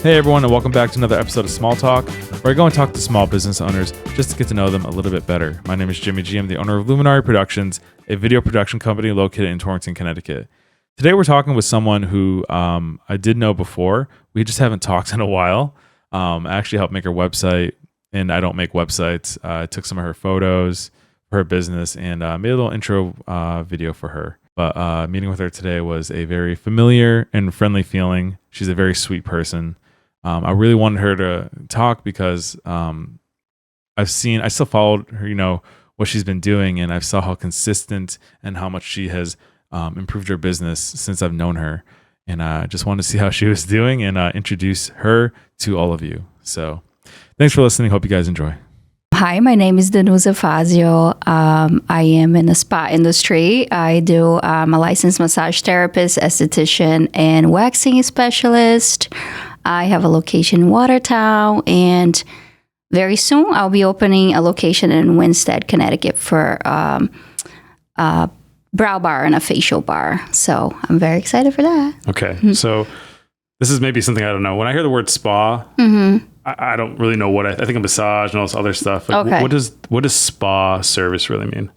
Hey everyone, and welcome back to another episode of Small Talk, where I go and talk to small business owners just to get to know them a little bit better. My name is Jimmy G. I'm the owner of Luminari Productions, a video production company located in Torrington, Connecticut. Today we're talking with someone who I did know before. We just haven't talked in a while. I actually helped make her website, and I don't make websites. I took some of her photos for her business and made a little intro video for her. But meeting with her today was a very familiar and friendly feeling. She's a very sweet person. I really wanted her to talk because I still followed her, what she's been doing, and I saw how consistent and how much she has improved her business since I've known her. And I just wanted to see how she was doing and introduce her to all of you. So thanks for listening. Hope you guys enjoy. Hi, my name is Danuza Fazio. I am in the spa industry. I'm a licensed massage therapist, esthetician, and waxing specialist. I have a location in Watertown, and very soon I'll be opening a location in Winsted, Connecticut for a brow bar and a facial bar. So I'm very excited for that. Okay. Mm-hmm. So this is maybe something I don't know. When I hear the word spa, I don't really know what I think of massage and all this other stuff. Like, okay. What does spa service really mean?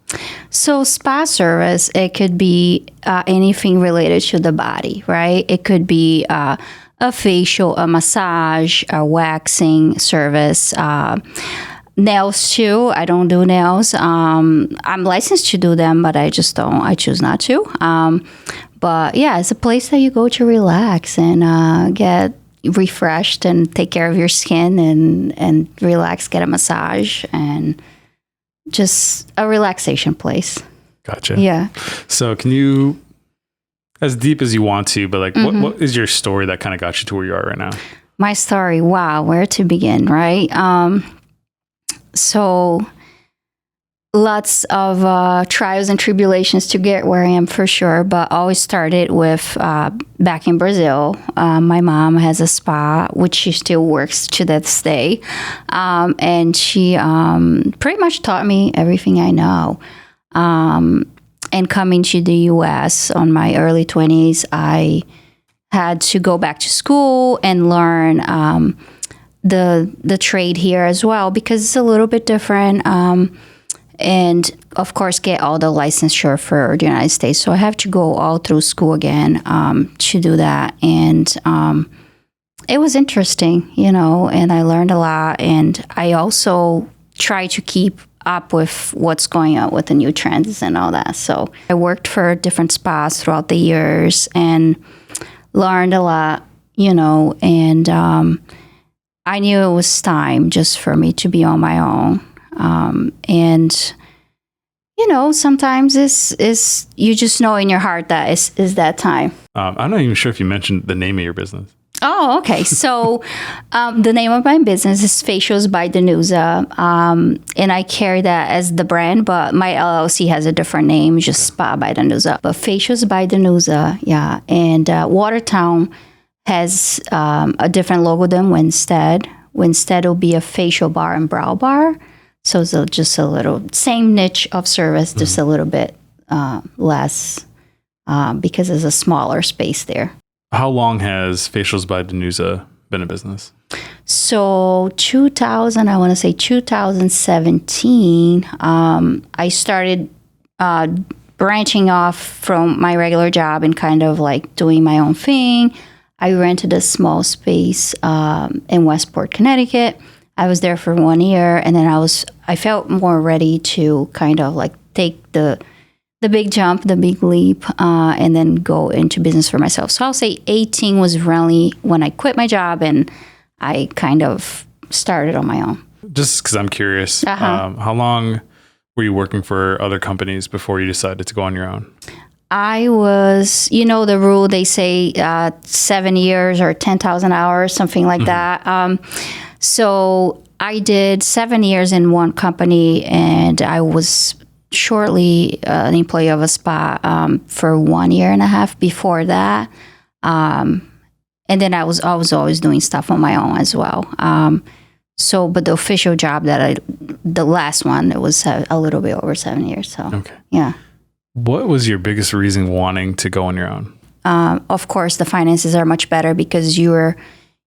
So spa service, it could be anything related to the body, right? It could be a facial, a massage, a waxing service, nails too. I don't do nails. I'm licensed to do them, but I choose not to. But yeah, it's a place that you go to relax and get refreshed and take care of your skin and relax, get a massage, and just a relaxation place. Gotcha. Yeah. So can you, as deep as you want to, but like what is your story that kind of got you to where you are right now? My story, wow, where to begin, right? So lots of trials and tribulations to get where I am for sure, but always started with back in Brazil. My mom has a spa, which she still works to this day. And she pretty much taught me everything I know. And coming to the U.S. on my early 20s, I had to go back to school and learn the trade here as well, because it's a little bit different. And of course, get all the licensure for the United States. So I have to go all through school again to do that. And it was interesting, and I learned a lot. And I also try to keep up with what's going on with the new trends and all that. So I worked for different spas throughout the years and learned a lot, and I knew it was time just for me to be on my own. And sometimes it's you just know in your heart that is that time. I'm not even sure if you mentioned the name of your business. Oh, okay. So the name of my business is Facials By Danuza, and I carry that as the brand, but my LLC has a different name, just Spa by Danuza. But Facials by Danuza, yeah. And Watertown has a different logo than Winsted. Winsted will be a facial bar and brow bar. So it's just a little, same niche of service, just a little bit less because there's a smaller space there. How long has Facials by Danuza been in business? So 2017, I started branching off from my regular job and kind of like doing my own thing. I rented a small space in Westport, Connecticut. I was there for 1 year, and then I felt more ready to kind of like take the big jump, the big leap, and then go into business for myself. So I'll say 18 was really when I quit my job and I kind of started on my own. Just because I'm curious, how long were you working for other companies before you decided to go on your own? I was, the rule, they say 7 years or 10,000 hours, something like that. So I did 7 years in one company, and I was shortly an employee of a spa for 1 year and a half before that. And then I was always doing stuff on my own as well. But the official job the last one, it was a little bit over 7 years. So, okay. Yeah. What was your biggest reason wanting to go on your own? Of course, the finances are much better because you're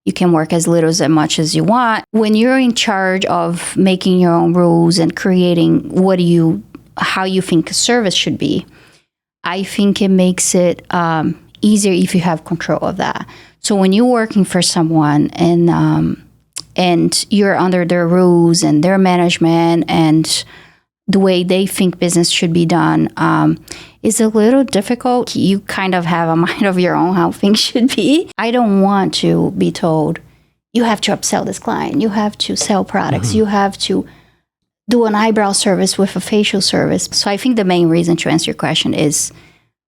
You can work as little as much as you want. When you're in charge of making your own rules and creating how you think a service should be, I think it makes it easier if you have control of that. So when you're working for someone and you're under their rules and their management and the way they think business should be done, is a little difficult. You kind of have a mind of your own how things should be. I don't want to be told, you have to upsell this client, you have to sell products, you have to do an eyebrow service with a facial service. So I think the main reason, to answer your question, is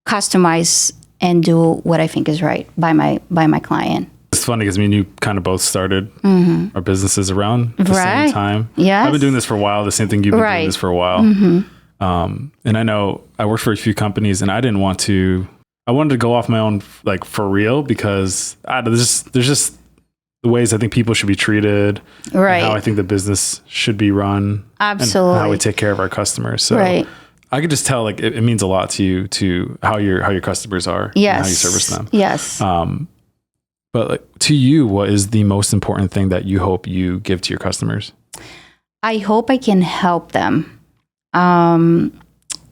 customize and do what I think is right by my client. It's funny because me and you kind of both started our businesses around the same time. Yes. I've been doing this for a while. The same thing you've been doing this for a while. And I know I worked for a few companies, and I wanted to go off my own, like, for real, because there's just the ways I think people should be treated, right? How I think the business should be run, absolutely, and how we take care of our customers. So I could just tell, like, it means a lot to you, to how your customers are, yes, and how you service them, yes. But, like, to you, what is the most important thing that you hope you give to your customers? I hope I can help them. And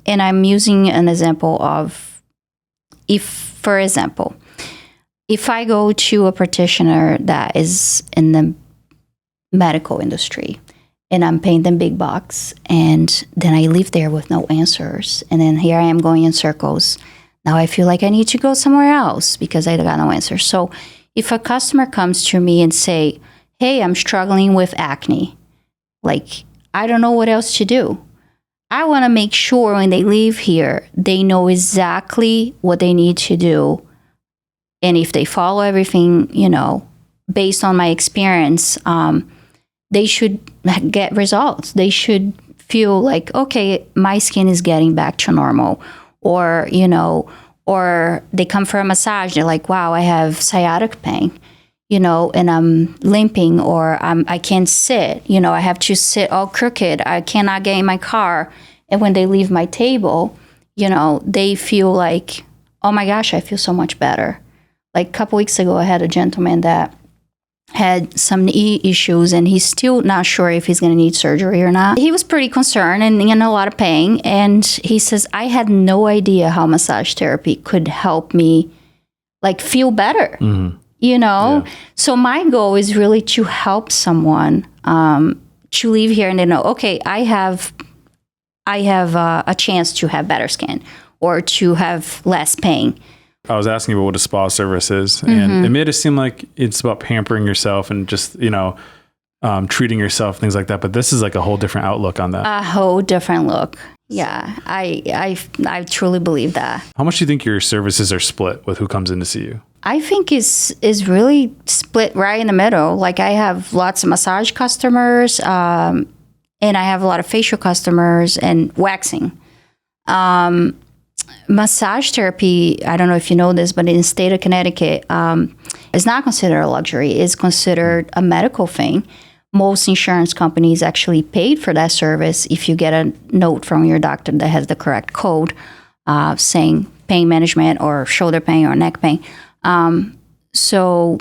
I'm using an example of, for example, if I go to a practitioner that is in the medical industry and I'm paying them big bucks, and then I leave there with no answers, and then here I am going in circles. Now I feel like I need to go somewhere else because I got no answers. So if a customer comes to me and say, hey, I'm struggling with acne, like, I don't know what else to do, I want to make sure when they leave here, they know exactly what they need to do. And if they follow everything, based on my experience, they should get results. They should feel like, okay, my skin is getting back to normal. Or they come for a massage, they're like, wow, I have sciatic pain, and I'm limping, or I can't sit, I have to sit all crooked. I cannot get in my car. And when they leave my table, they feel like, oh my gosh, I feel so much better. Like a couple weeks ago, I had a gentleman that had some knee issues, and he's still not sure if he's going to need surgery or not. He was pretty concerned and in a lot of pain. And he says, I had no idea how massage therapy could help me, like, feel better. Mm-hmm. Yeah. So my goal is really to help someone to leave here and they know, okay, I have a chance to have better skin or to have less pain. I was asking about what a spa service is, and it made it seem like it's about pampering yourself and just, treating yourself, things like that. But this is like a whole different outlook on that. A whole different look. Yeah, I truly believe that. How much do you think your services are split with who comes in to see you? I think is really split right in the middle. Like, I have lots of massage customers, and I have a lot of facial customers and waxing. Massage therapy, I don't know if you know this, but in the state of Connecticut, it's not considered a luxury. It's considered a medical thing. Most insurance companies actually paid for that service if you get a note from your doctor that has the correct code saying pain management or shoulder pain or neck pain. So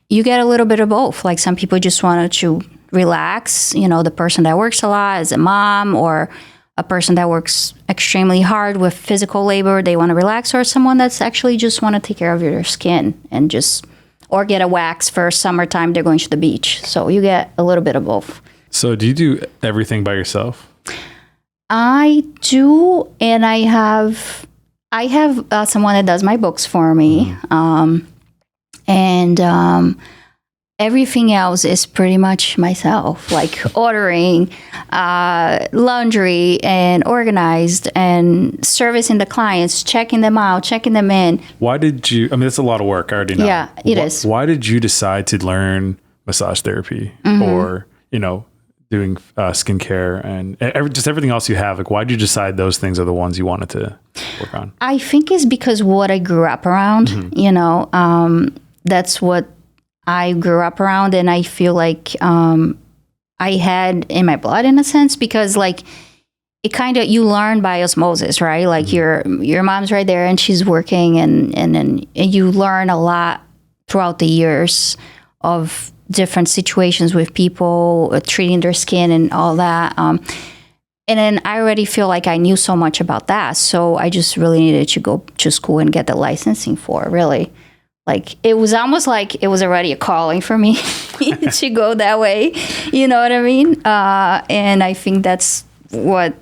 you get a little bit of both. Like, some people just wanted to relax. The person that works a lot is a mom, or a person that works extremely hard with physical labor, they want to relax, or someone that's actually just want to take care of their skin and or get a wax for summertime, they're going to the beach. So you get a little bit of both. So do you do everything by yourself? I do, and I have someone that does my books for me. Everything else is pretty much myself, like ordering, laundry, and organized, and servicing the clients, checking them out, checking them in. Why did you, it's a lot of work, I already know. Yeah, it is. Why did you decide to learn massage therapy or, doing skincare and just everything else you have? Like, why did you decide those things are the ones you wanted to work on? I think it's because what I grew up around, that's what I grew up around, and I feel like I had in my blood, in a sense, because, like, it kind of, you learn by osmosis, right? Like, your mom's right there and she's working, and you learn a lot throughout the years of different situations with people, treating their skin and all that. And then I already feel like I knew so much about that. So I just really needed to go to school and get the licensing for, really. Like, it was almost like it was already a calling for me to go that way. You know what I mean? And I think that's what,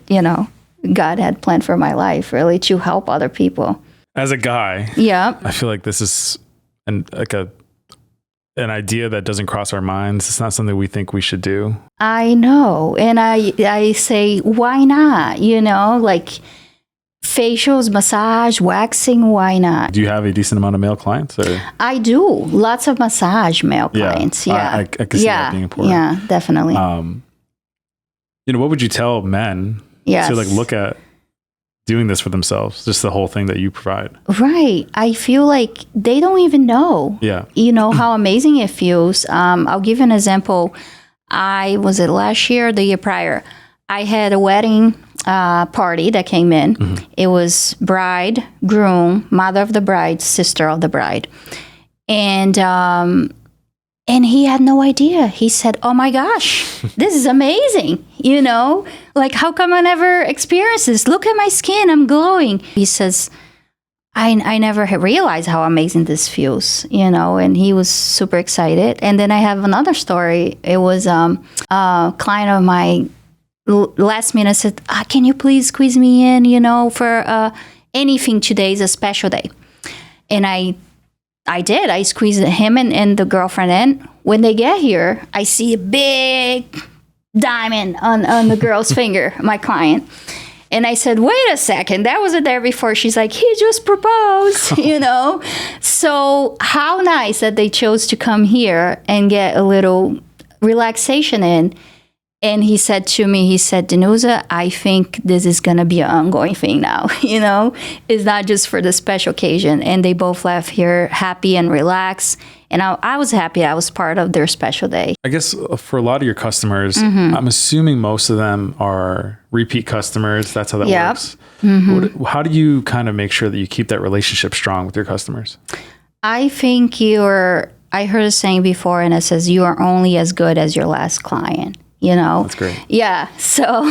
God had planned for my life, really, to help other people. As a guy, yeah, I feel like this is an idea that doesn't cross our minds. It's not something we think we should do. I know. And I say, why not? Like facials, massage, waxing, why not? Do you have a decent amount of male clients? Or? I do. Lots of massage male clients. Yeah. I can see that being important. Yeah, definitely. What would you tell men to like look at doing this for themselves? Just the whole thing that you provide. Right. I feel like they don't even know. Yeah. How amazing it feels. I'll give you an example. Was it last year, the year prior? I had a wedding party that came in. Mm-hmm. It was bride, groom, mother of the bride, sister of the bride. And he had no idea. He said, "Oh my gosh, this is amazing." Like, how come I never experienced this? Look at my skin, I'm glowing. He says, I never had realized how amazing this feels, and he was super excited. And then I have another story. It was a client of mine last minute said, "Can you please squeeze me in, for anything, today is a special day." And I did. I squeezed him and the girlfriend in. When they get here, I see a big diamond on the girl's finger, my client. And I said, "Wait a second, that wasn't there before." She's like, "He just proposed," So how nice that they chose to come here and get a little relaxation in. And he said to me, "Danuza, I think this is going to be an ongoing thing now, It's not just for the special occasion." And they both left here happy and relaxed. And I was happy I was part of their special day. I guess for a lot of your customers, I'm assuming most of them are repeat customers. That's how that works. Mm-hmm. How do you kind of make sure that you keep that relationship strong with your customers? I think I heard a saying before, and it says, "You are only as good as your last client." That's great. Yeah. So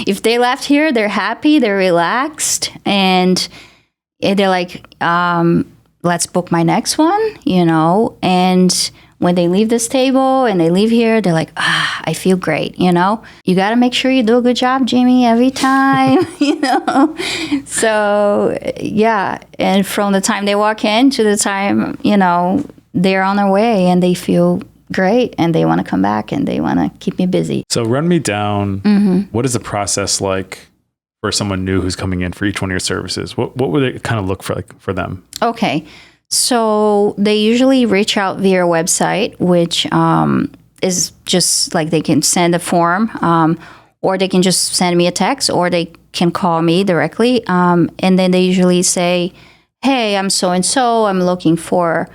if they left here, they're happy, they're relaxed, and they're like, let's book my next one, And when they leave this table and they leave here, they're like, I feel great, You got to make sure you do a good job, Jimmy, every time, So, yeah. And from the time they walk in to the time, they're on their way and they feel great and they want to come back and they want to keep me busy. So run me down, what is the process like for someone new who's coming in for each one of your services? What would it kind of look for them? Okay. So they usually reach out via website, which is just like they can send a form, or they can just send me a text, or they can call me directly. And then they usually say, "Hey, I'm so-and-so. I'm looking for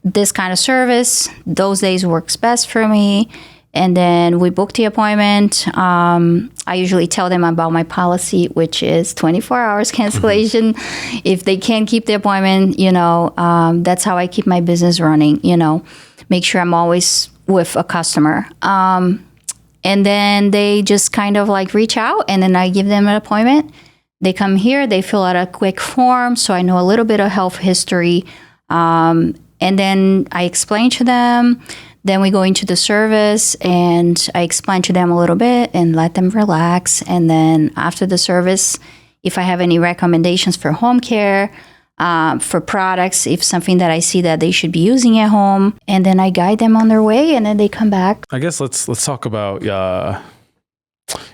this kind of service. Those days works best for me." And then we book the appointment. I usually tell them about my policy, which is 24 hours cancellation. If they can't keep the appointment, that's how I keep my business running, make sure I'm always with a customer. And then they just kind of like reach out, and then I give them an appointment. They come here, they fill out a quick form, so I know a little bit of health history. And then I explain to them. Then we go into the service and I explain to them a little bit and let them relax. And then after the service, if I have any recommendations for home care, for products, if something that I see that they should be using at home, and then I guide them on their way and then they come back. I guess let's talk about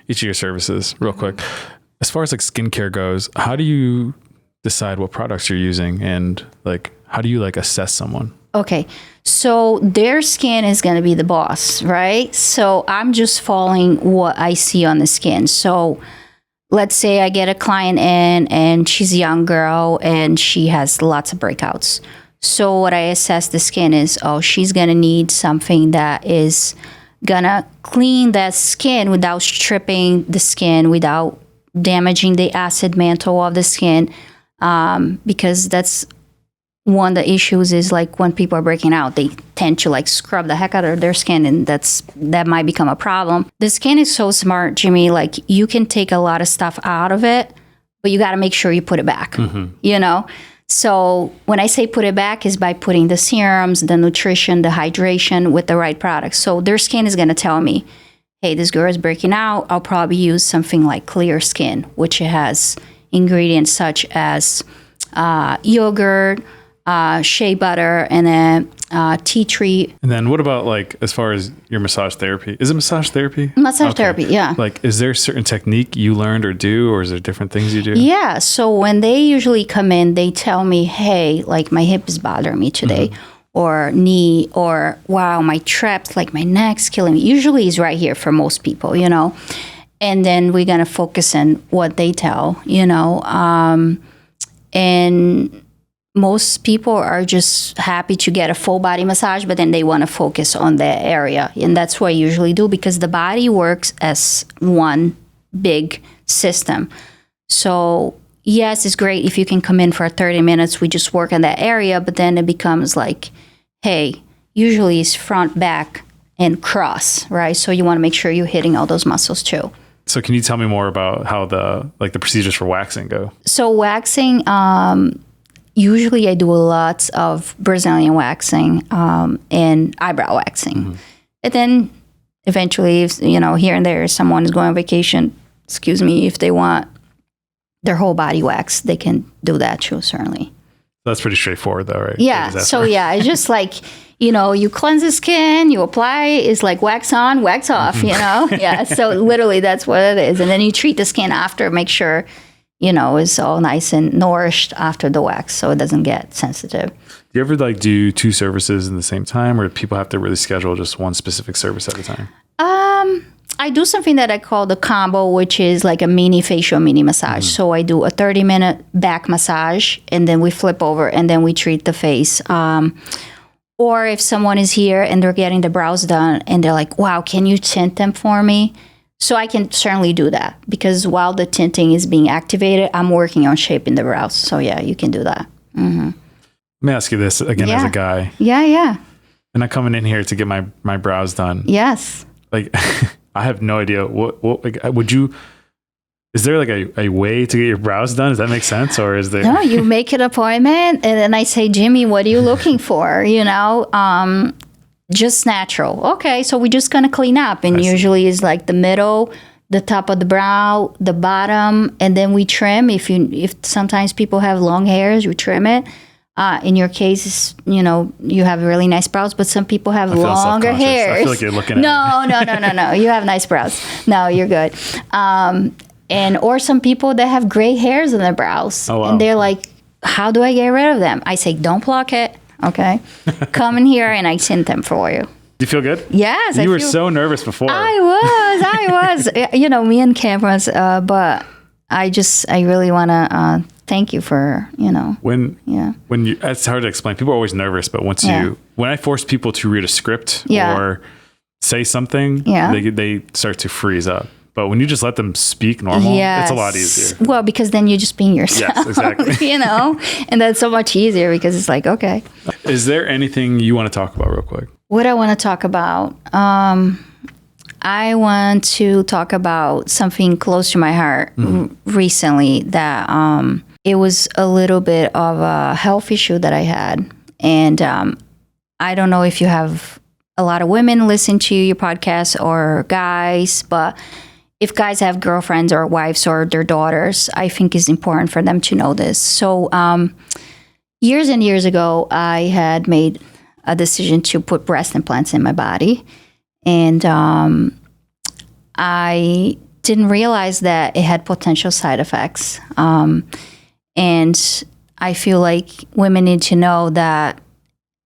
each of your services real quick. As far as like skincare goes, how do you decide what products you're using, and like how do you like assess someone? Okay, so their skin is going to be the boss, right? So I'm just following what I see on the skin. So let's say I get a client in and she's a young girl and she has lots of breakouts. So what I assess the skin is, she's going to need something that is going to clean that skin without stripping the skin, without damaging the acid mantle of the skin, because that's one of the issues is like when people are breaking out, they tend to like scrub the heck out of their skin, and that might become a problem. The skin is so smart, Jimmy. Like you can take a lot of stuff out of it, but you got to make sure you put it back, you know? So when I say put it back is by putting the serums, the nutrition, the hydration with the right products. So their skin is going to tell me, hey, this girl is breaking out. I'll probably use something like Clear Skin, which has ingredients such as yogurt, shea butter, and then tea tree. And then what about like as far as your massage therapy? Is it massage therapy? Massage therapy, yeah. Like, is there a certain technique you learned or do, or is there different things you do? Yeah. So when they usually come in, they tell me, hey, like my hip is bothering me today, or knee, or wow, my traps, like my neck's killing me. Usually it's right here for most people, you know. And then we're going to focus on what they tell, you know. And most people are just happy to get a full body massage, but then they want to focus on that area. And that's what I usually do, because the body works as one big system. So yes, it's great if you can come in for 30 minutes, we just work on that area, but then it becomes like, hey, usually it's front, back, and cross, right? So you want to make sure you're hitting all those muscles too. So can you tell me more about how the procedures for waxing go? So waxing, usually I do lots of Brazilian waxing and eyebrow waxing. And then eventually, if, you know, here and there, someone is going on vacation, if they want their whole body wax, they can do that too, certainly. That's pretty straightforward though, right? Yeah. So yeah, it's just like, you know, you cleanse the skin, you apply, it's like wax on, wax off, you know? Yeah. So literally that's what it is. And then you treat the skin after, make sure, you know, it's all nice and nourished after the wax so it doesn't get sensitive. Do you ever like do two services in the same time, or do people have to really schedule just one specific service at a time? I do something that I call the combo, which is like a mini facial, mini massage. So I do a 30-minute back massage, and then we flip over, and then we treat the face. Or if someone is here and they're getting the brows done, and they're like, wow, can you tint them for me? So I can certainly do that, because while the tinting is being activated, I'm working on shaping the brows. So yeah, you can do that. Let me ask you this again, as a guy. Yeah. And I'm coming in here to get my brows done. Yes. Like, I have no idea what like, is there like a way to get your brows done? Does that make sense? Or is there? No, you make an appointment, and then I say, Jimmy, what are you looking for? You know, just natural. Okay, so we're just gonna clean up, and usually it's like the middle, the top of the brow, the bottom, and then we trim. If sometimes people have long hairs, we trim it. In your case, you know, you have really nice brows, but some people have longer hairs. I feel like you're looking at No. You have nice brows. No, you're good. Or some people that have gray hairs in their brows. Oh, wow. And they're like, how do I get rid of them? I say, don't pluck it. Okay. Come in here and I tint them for you. Do you feel good? Yes. You were so nervous before. I was. You know, me and cameras, but I really want to thank you for, you know. When you, it's hard to explain. People are always nervous, but when I force people to read a script or say something, they start to freeze up. But when you just let them speak normal, it's a lot easier. Well, because then you're just being yourself. Yes, exactly. You know, and that's so much easier because it's like, okay. Is there anything you want to talk about real quick? What I want to talk about? I want to talk about something close to my heart recently that it was a little bit of a health issue that I had. And I don't know if you have a lot of women listen to your podcast or guys, but if guys have girlfriends or wives or their daughters, I think it's important for them to know this. So years and years ago, I had made a decision to put breast implants in my body. And I didn't realize that it had potential side effects. And I feel like women need to know that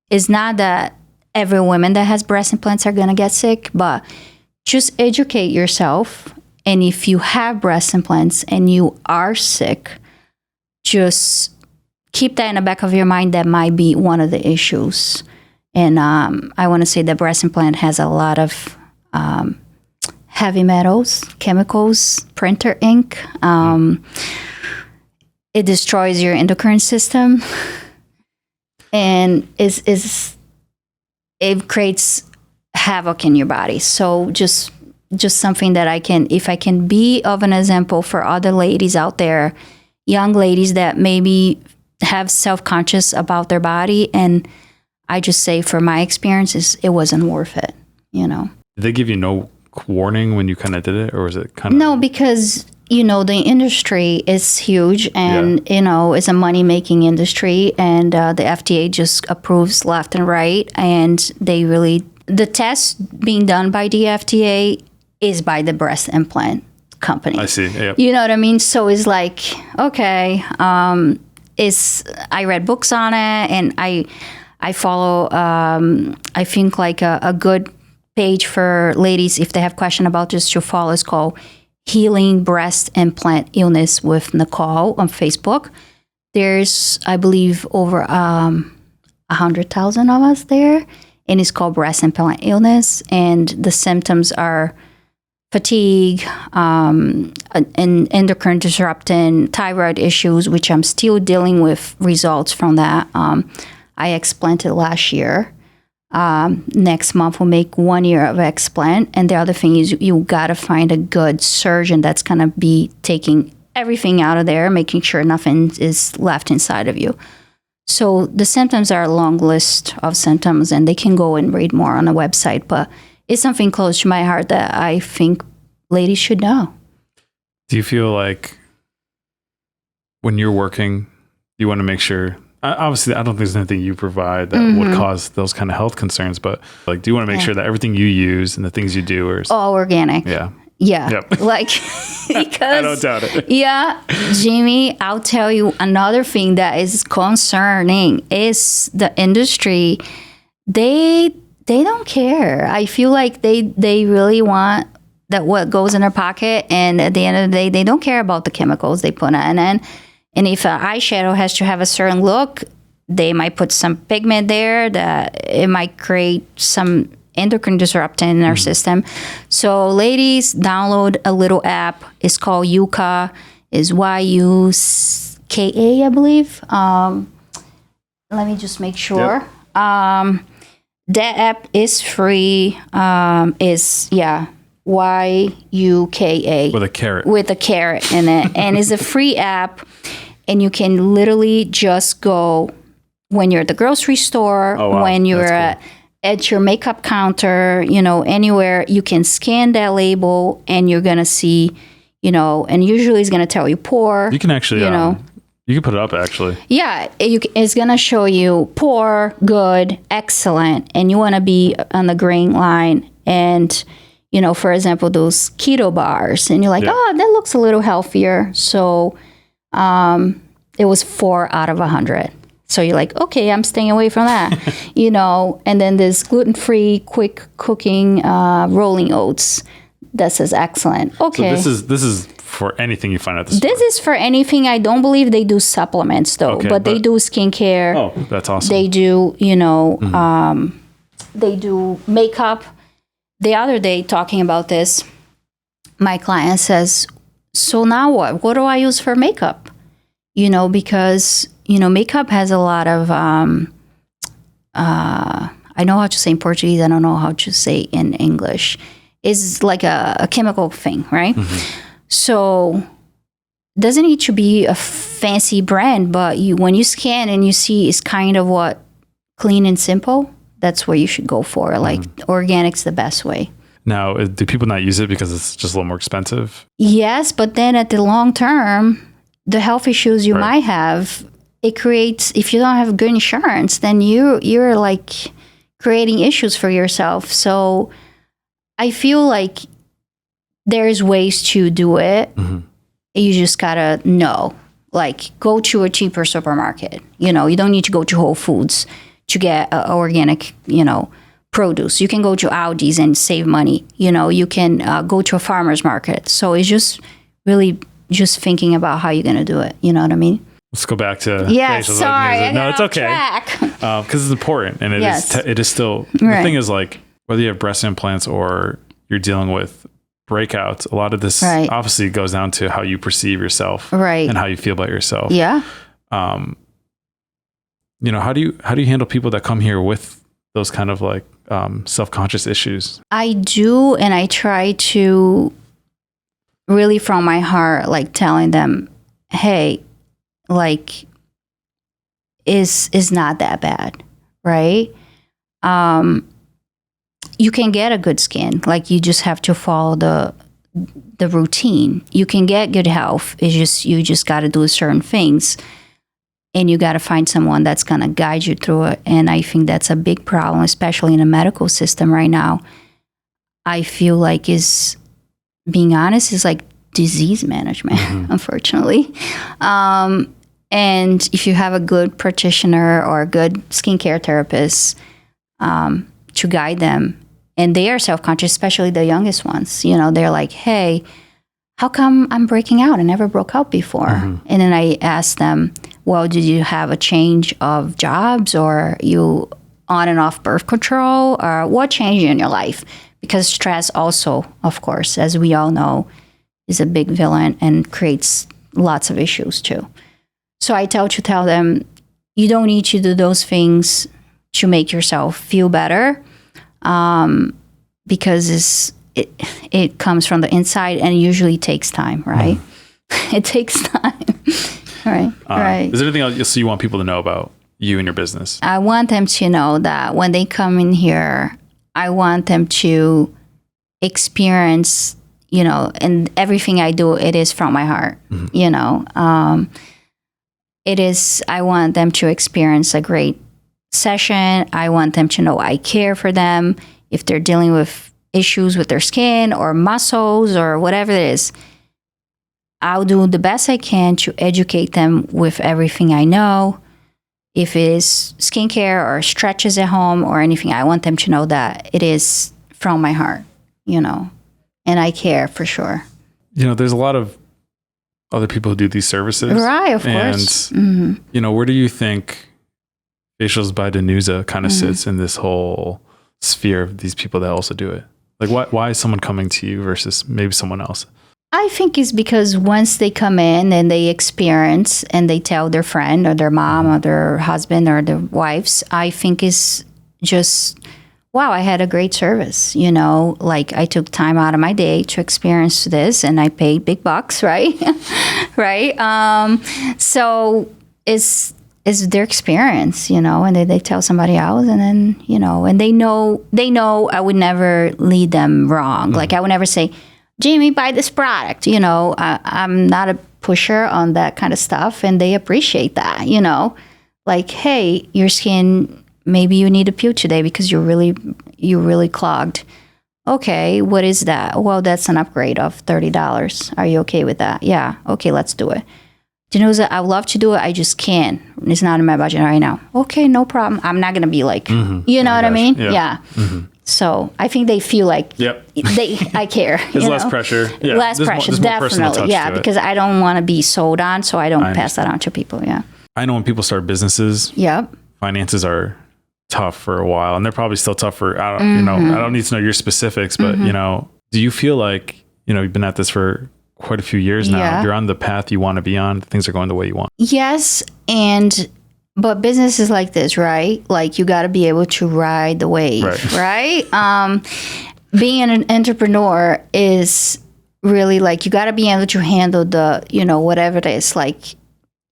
it's not that every woman that has breast implants are going to get sick, but just educate yourself. And if you have breast implants and you are sick, just keep that in the back of your mind. That might be one of the issues. And I want to say that breast implant has a lot of heavy metals, chemicals, printer ink. It destroys your endocrine system. and it creates havoc in your body. So just something that if I can be of an example for other ladies out there, young ladies that maybe have self-conscious about their body, and I just say from my experiences, it wasn't worth it, Did they give you no warning when you kind of did it, or was it kind of... No, because the industry is huge, and it's a money-making industry, and the FDA just approves left and right, and the test being done by the FDA is by the breast implant company. I see. Yep. You know what I mean? So it's like, okay, I read books on it, and I follow, I think like a good page for ladies, if they have question about this, to follow is called Healing Breast Implant Illness with Nicole on Facebook. There's, I believe, over 100,000 of us there, and it's called breast implant illness, and the symptoms are fatigue, and endocrine disrupting, thyroid issues, which I'm still dealing with results from that. I explanted last year. Next month we'll make 1 year of explant. And the other thing is you got to find a good surgeon that's going to be taking everything out of there, making sure nothing is left inside of you. So the symptoms are a long list of symptoms, and they can go and read more on the website, but it's something close to my heart that I think ladies should know. Do you feel like when you're working, you want to make sure, obviously I don't think there's anything you provide that would cause those kind of health concerns, but like, do you want to make sure that everything you use and the things you do are all organic? Yeah. Yeah. Yep. Like, because I don't doubt it. Yeah. Jimmy, I'll tell you another thing that is concerning is the industry. They don't care. I feel like they really want that what goes in their pocket, and at the end of the day, they don't care about the chemicals they put in. And if an eyeshadow has to have a certain look, they might put some pigment there that it might create some endocrine disruptant in our system. So ladies, download a little app. It's called Yuka. It's YUKA, I believe. Let me just make sure. Yep. That app is free. Is YUKA. With a carrot. With a carrot in it. And it's a free app. And you can literally just go when you're at the grocery store, when you're at your makeup counter, anywhere, you can scan that label and you're going to see, and usually it's going to tell you poor. You can actually, you can put it up actually. Yeah, it's going to show you poor, good, excellent, and you want to be on the green line. And, for example, those keto bars, and you're like, that looks a little healthier. So it was 4 out of 100. So you're like, okay, I'm staying away from that, and then there's gluten-free, quick cooking, rolling oats that says excellent. Okay. So this is for anything you find at the store. This is for anything. I don't believe they do supplements though, but they do skincare. Oh, that's awesome. They do, they do makeup. The other day talking about this, my client says, so now what? What do I use for makeup? Because makeup has a lot of, I know how to say in Portuguese, I don't know how to say in English. It's like a chemical thing, right? Mm-hmm. So doesn't need to be a fancy brand, but when you scan and you see it's kind of what clean and simple, that's what you should go for. Like organic's the best way. Now, do people not use it because it's just a little more expensive? Yes, but then at the long term, the health issues you might have, it creates, if you don't have good insurance, then you're like creating issues for yourself. So I feel like there's ways to do it. Mm-hmm. You just gotta know, like go to a cheaper supermarket. You don't need to go to Whole Foods to get organic, produce. You can go to Aldi's and save money. You can go to a farmer's market. So it's just really just thinking about how you're going to do it. You know what I mean? Let's go back to Facials By Danuza. No, it's okay. Because it's important. And it is still, the thing is like, whether you have breast implants or you're dealing with breakouts, a lot of this obviously goes down to how you perceive yourself and how you feel about yourself. Yeah. how do you handle people that come here with those kind of like self-conscious issues? I do, and I try to really from my heart, like telling them, hey, like, is not that bad, right? You can get a good skin. Like, you just have to follow the routine. You can get good health. You just got to do certain things, and you got to find someone that's going to guide you through it. And I think that's a big problem, especially in the medical system right now. I feel like being honest, is like disease management, unfortunately. And if you have a good practitioner or a good skincare therapist to guide them, and they are self-conscious, especially the youngest ones, they're like, hey, how come I'm breaking out? I never broke out before. And then I ask them, well, did you have a change of jobs, or you on and off birth control, or what changed in your life? Because stress also, of course, as we all know, is a big villain and creates lots of issues too. So I tell them, you don't need to do those things to make yourself feel better, because it comes from the inside, and it usually takes time, right? It takes time. Right. Is there anything else you want people to know about you and your business? I want them to know that when they come in here, I want them to experience, and everything I do, it is from my heart, it is, I want them to experience a great session. I want them to know I care for them. If they're dealing with issues with their skin or muscles or whatever it is, I'll do the best I can to educate them with everything I know. If it is skincare or stretches at home or anything, I want them to know that it is from my heart, and I care for sure. There's a lot of other people who do these services. Right, of course. And, where do you think Facials by Danuza kind of sits in this whole sphere of these people that also do it? Like, why is someone coming to you versus maybe someone else? I think it's because once they come in and they experience and they tell their friend or their mom or their husband or their wives, I think it's just, wow, I had a great service. Like, I took time out of my day to experience this, and I paid big bucks, right? Right. So it's their experience, and they tell somebody else, and then, and they know I would never lead them wrong. Like, I would never say, Jamie, buy this product. I'm not a pusher on that kind of stuff, and they appreciate that, like, hey, your skin, maybe you need a peel today because you're really clogged. Okay, what is that? Well, that's an upgrade of $30. Are you okay with that? Yeah. Okay, let's do it. Danuza, I would love to do it. I just can't. It's not in my budget right now. Okay, no problem. I'm not going to be like, you know what I mean? Yeah. So I think they feel like I care. There's less pressure. Yeah. Less pressure, definitely. Yeah, because I don't want to be sold on, so I don't pass that on to people. Yeah. I know when people start businesses, finances are tough for a while, and they're probably still tough for, I don't need to know your specifics, but, do you feel like, you've been at this for quite a few years now, you're on the path you want to be on, things are going the way you want? Yes. But business is like this, right? Like, you got to be able to ride the wave, right? Being an entrepreneur is really like, you got to be able to handle the, whatever it is. Like,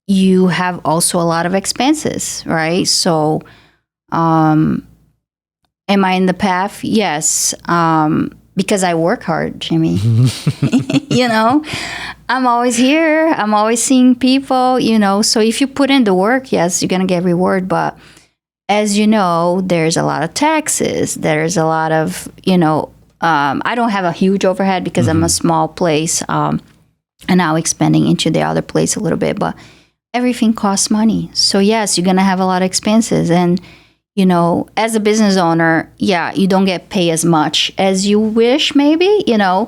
you have also a lot of expenses, right? So, am I in the path? Yes. Because I work hard, Jimmy. I'm always here. I'm always seeing people, So if you put in the work, yes, you're going to get reward. But as you know, there's a lot of taxes. There's a lot of, I don't have a huge overhead because I'm a small place. And now expanding into the other place a little bit. But everything costs money. So yes, you're going to have a lot of expenses. And as a business owner, you don't get paid as much as you wish, maybe,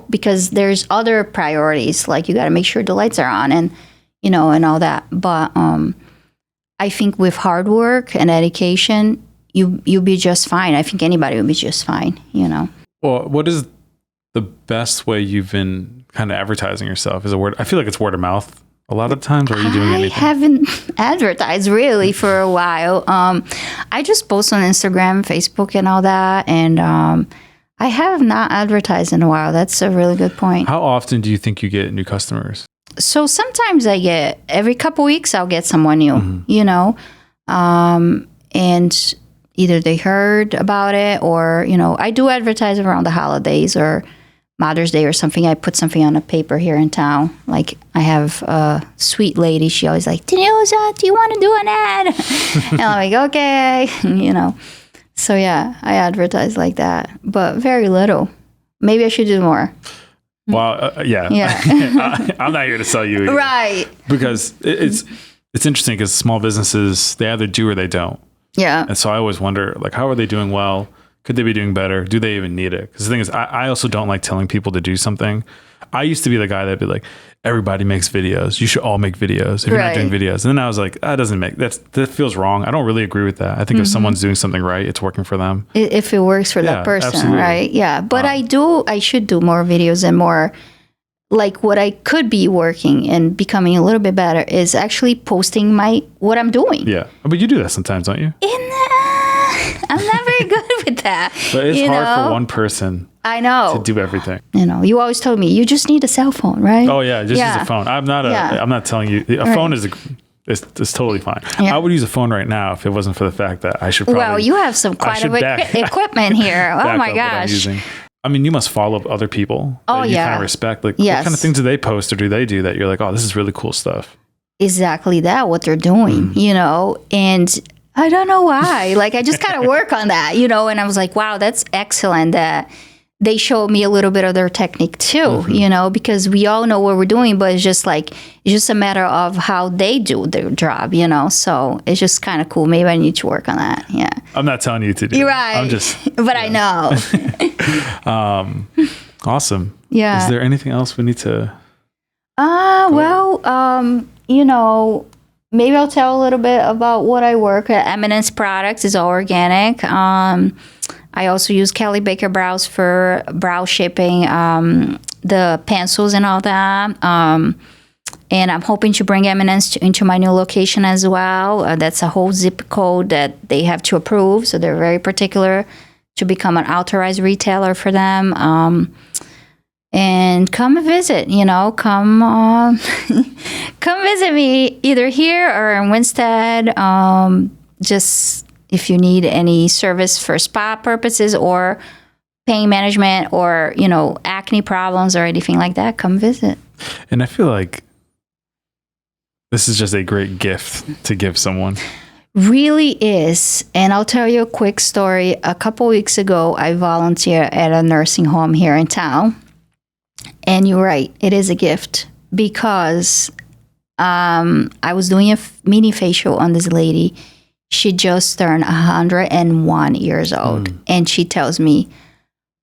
because there's other priorities. Like, you got to make sure the lights are on and, and all that. But I think with hard work and dedication, you'll be just fine. I think anybody will be just fine, Well, what is the best way you've been kind of advertising yourself? I feel like it's word of mouth a lot of times? Or are you doing anything? I haven't advertised really for a while. I just post on Instagram, Facebook, and all that. And I have not advertised in a while. That's a really good point. How often do you think you get new customers? So sometimes I get, every couple weeks, I'll get someone new, you know. And either they heard about it or, you know, I do advertise around the holidays or Mother's Day or something. I put something on a paper here in town. Like I have a sweet lady. She always like, Danuza, do you want to do an ad? And I'm like, okay, you know. So yeah, I advertise like that, but very little. Maybe I should do more. Well, yeah. I'm not here to sell you either. Right. Because it's interesting because small businesses, they either do or they don't. Yeah. And so I always wonder, like, how are they doing well? Could they be doing better? Do they even need it? Because the thing is, I also don't like telling people to do something. I used to be the guy that'd be like, everybody makes videos. You should all make videos if you're not doing videos. And then I was like, that feels wrong. I don't really agree with that. I think if someone's doing something right, it's working for them. If it works for that person, absolutely. Right? Yeah. But I should do more videos and more. Like what I could be working and becoming a little bit better is actually posting what I'm doing. Yeah. But you do that sometimes, don't you? I'm not very good with that. But it's hard for one person. I know. To do everything. You know, you always told me you just need a cell phone, right? Oh yeah, just use a phone. I'm not telling you a phone is it's totally fine. Yeah. I would use a phone right now if it wasn't for the fact that I should probably. Well, you have quite of equipment here. Oh my gosh. I mean, you must follow other people that you kind of respect. Like, what kind of things do they post or do they do that you're like, oh, this is really cool stuff? Exactly that, what they're doing, you know? And I don't know why. Like, I just kind of work on that, you know? And I was like, wow, that's excellent that they showed me a little bit of their technique too, you know? Because we all know what we're doing, but it's just a matter of how they do their job, you know? So it's just kind of cool. Maybe I need to work on that, yeah. I'm not telling you to do it. You're right. I'm just... But I know. Awesome. Yeah. Is there anything else we need to... you know, maybe I'll tell a little bit about what I work at. Eminence Products is all organic. I also use Kelly Baker Brows for brow shaping, the pencils and all that. And I'm hoping to bring Eminence into my new location as well. That's a whole zip code that they have to approve. So they're very particular to become an authorized retailer for them. And come visit, you know, come visit me either here or in Winsted. Just if you need any service for spa purposes or pain management or, you know, acne problems or anything like that, come visit. And I feel like this is just a great gift to give someone. Really is. And I'll tell you a quick story. A couple weeks ago, I volunteered at a nursing home here in town. And you're right, it is a gift because I was doing a mini facial on this lady. She just turned 101 years old. And she tells me,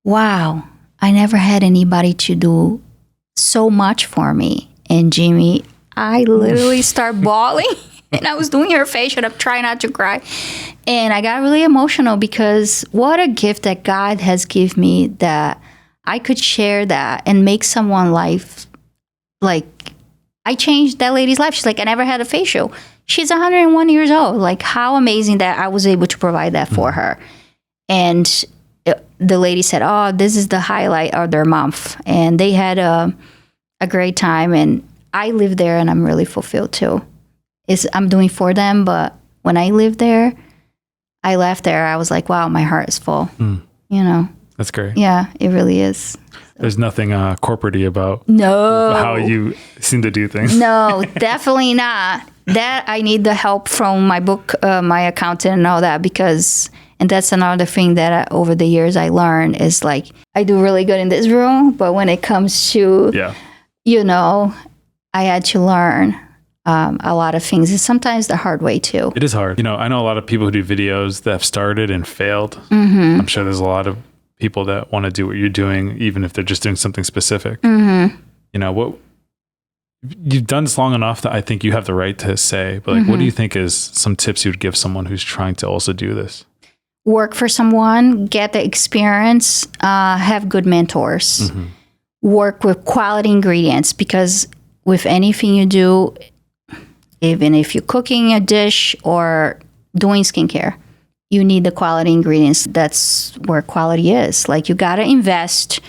wow, I never had anybody to do so much for me. And Jimmy, I literally start bawling. And I was doing her facial. I'm trying not to cry. And I got really emotional because what a gift that God has given me that I could share that and make someone's life, like, I changed that lady's life. She's like, I never had a facial. She's 101 years old. Like, how amazing that I was able to provide that for her. And the lady said, oh, this is the highlight of their month. And they had a great time. And I live there and I'm really fulfilled too. I'm doing for them, but when I lived there, I left there, I was like, wow, my heart is full, you know? That's great. Yeah, it really is. There's nothing corporate-y about how you seem to do things. No, definitely not. That I need the help from my book, my accountant and all that and that's another thing that over the years I learned is like, I do really good in this room, but when it comes to, you know, I had to learn a lot of things. And sometimes the hard way too. It is hard. You know, I know a lot of people who do videos that have started and failed. I'm sure there's a lot of people that want to do what you're doing, even if they're just doing something specific. You know, what you've done this long enough that I think you have the right to say, but like, what do you think is some tips you would give someone who's trying to also do this? Work for someone, get the experience, have good mentors, work with quality ingredients, because with anything you do, even if you're cooking a dish or doing skincare, you need the quality ingredients. That's where quality is. Like, you got to invest.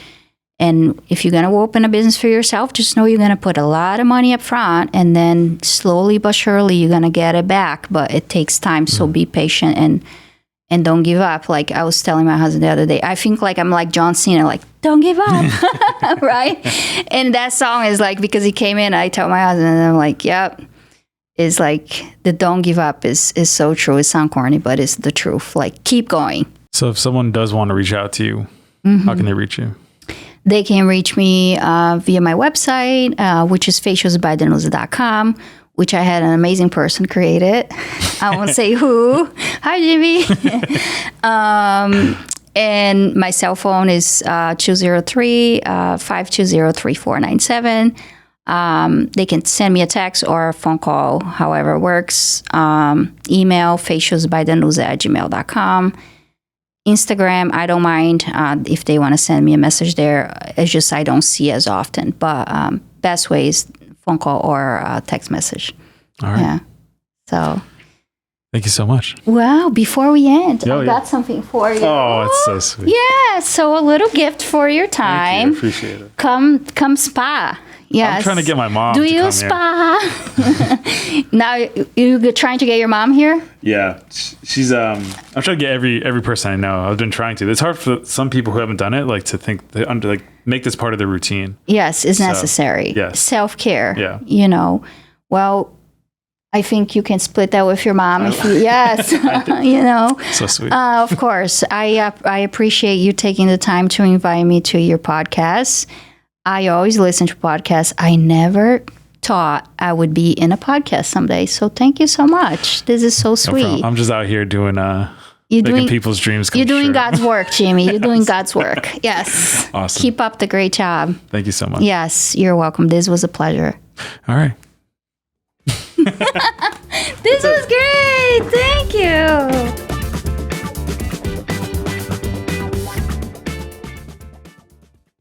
And if you're going to open a business for yourself, just know you're going to put a lot of money up front, and then slowly but surely you're going to get it back. But it takes time. So be patient and don't give up. Like I was telling my husband the other day, I think like I'm like John Cena, like, don't give up. Right? And that song is like, because he came in, I told my husband, and I'm like, yep. Is like, the don't give up is so true. It sounds corny, but it's the truth. Like, keep going. So if someone does want to reach out to you, how can they reach you? They can reach me via my website, which is facialsbydanuza.com, which I had an amazing person create it. I won't say who. Hi, Jimmy. And my cell phone is 203-520-3497. They can send me a text or a phone call, however it works. Email facialsbydanuza@gmail.com. Instagram, I don't mind if they want to send me a message there. It's just I don't see as often. But best way is phone call or text message. All right. Yeah. So. Thank you so much. Well, before we end, I got something for you. Oh, it's so sweet. Yeah. So a little gift for your time. Thank you. I appreciate it. Come spa. Yes. I'm trying to get my mom to come you spa? Now you're trying to get your mom here? Yeah. She's I'm trying to get every person I know. I've been trying to. It's hard for some people who haven't done it, like, to think like make this part of their routine. Yes, it's necessary. Yes. Self-care. Yeah. You know. Well, I think you can split that with your mom if you, yes, you know. So sweet. Of course. I appreciate you taking the time to invite me to your podcast. I always listen to podcasts. I never thought I would be in a podcast someday. So thank you so much. This is so sweet. No, I'm just out here doing making people's dreams come true. You're doing God's work, Jimmy. You're doing God's work. Yes. Awesome. Keep up the great job. Thank you so much. Yes, you're welcome. This was a pleasure. All right. This was great. Thank you.